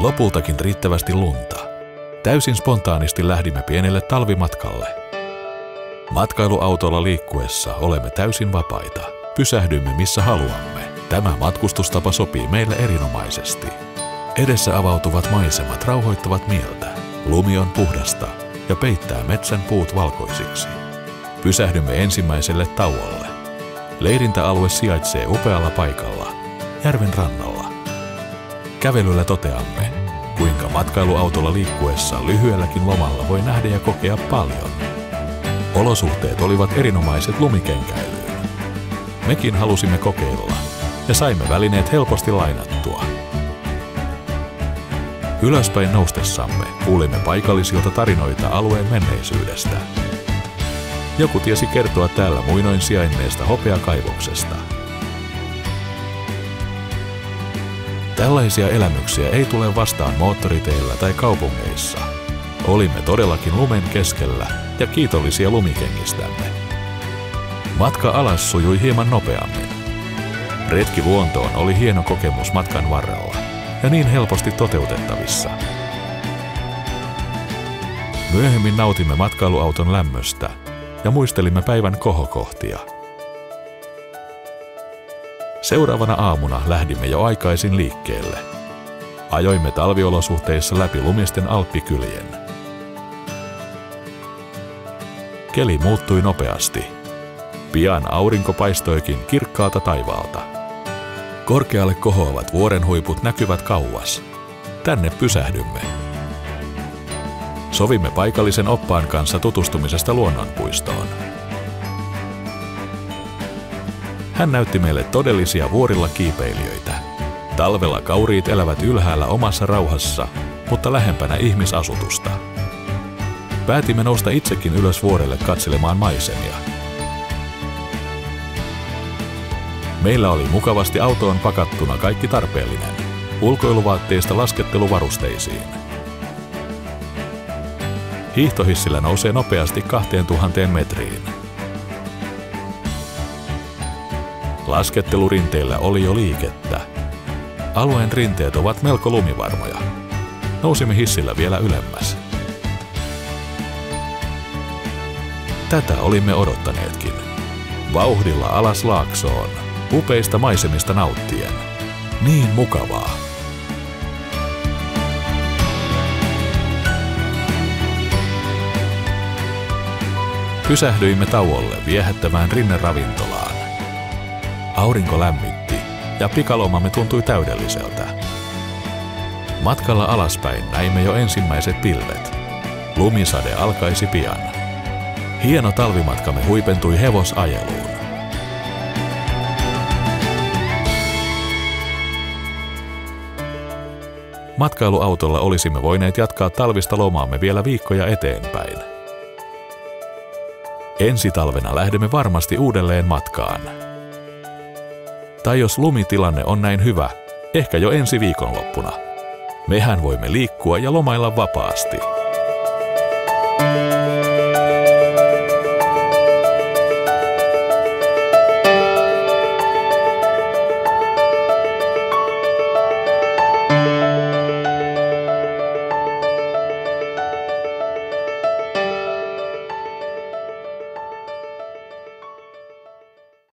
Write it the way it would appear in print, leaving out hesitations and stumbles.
Lopultakin riittävästi lunta. Täysin spontaanisti lähdimme pienelle talvimatkalle. Matkailuautolla liikkuessa olemme täysin vapaita. Pysähdymme missä haluamme. Tämä matkustustapa sopii meille erinomaisesti. Edessä avautuvat maisemat rauhoittavat mieltä. Lumi on puhdasta ja peittää metsän puut valkoisiksi. Pysähdymme ensimmäiselle tauolle. Leirintäalue sijaitsee upealla paikalla, järven rannalla. Kävelyllä toteamme, kuinka matkailuautolla liikkuessa lyhyelläkin lomalla voi nähdä ja kokea paljon. Olosuhteet olivat erinomaiset lumikenkäilyyn. Mekin halusimme kokeilla ja saimme välineet helposti lainattua. Ylöspäin noustessamme kuulimme paikallisilta tarinoita alueen menneisyydestä. Joku tiesi kertoa täällä muinoin sijainneesta hopeakaivoksesta. Tällaisia elämyksiä ei tule vastaan moottoriteillä tai kaupungeissa. Olimme todellakin lumen keskellä ja kiitollisia lumikengistämme. Matka alas sujui hieman nopeammin. Retki luontoon oli hieno kokemus matkan varrella ja niin helposti toteutettavissa. Myöhemmin nautimme matkailuauton lämmöstä ja muistelimme päivän kohokohtia. Seuraavana aamuna lähdimme jo aikaisin liikkeelle. Ajoimme talviolosuhteissa läpi lumisten alppikylien. Keli muuttui nopeasti. Pian aurinko paistoikin kirkkaalta taivaalta. Korkealle kohoavat vuorenhuiput näkyvät kauas. Tänne pysähdymme. Sovimme paikallisen oppaan kanssa tutustumisesta luonnonpuistoon. Hän näytti meille todellisia vuorilla kiipeilijöitä. Talvella kauriit elävät ylhäällä omassa rauhassa, mutta lähempänä ihmisasutusta. Päätimme nousta itsekin ylös vuorelle katselemaan maisemia. Meillä oli mukavasti autoon pakattuna kaikki tarpeellinen, ulkoiluvaatteista lasketteluvarusteisiin. Hiihtohissillä nousee nopeasti 2000 metriin. Laskettelurinteillä oli jo liikettä. Alueen rinteet ovat melko lumivarmoja. Nousimme hissillä vielä ylemmäs. Tätä olimme odottaneetkin. Vauhdilla alas laaksoon, upeista maisemista nauttien. Niin mukavaa. Pysähdyimme tauolle viehättävään rinneravintolaan. Aurinko lämmitti ja pikalomamme tuntui täydelliseltä. Matkalla alaspäin näimme jo ensimmäiset pilvet. Lumisade alkaisi pian. Hieno talvimatkamme huipentui hevosajeluun. Matkailuautolla olisimme voineet jatkaa talvista lomaamme vielä viikkoja eteenpäin. Ensi talvena lähdemme varmasti uudelleen matkaan. Tai jos lumitilanne on näin hyvä, ehkä jo ensi viikonloppuna. Mehän voimme liikkua ja lomailla vapaasti.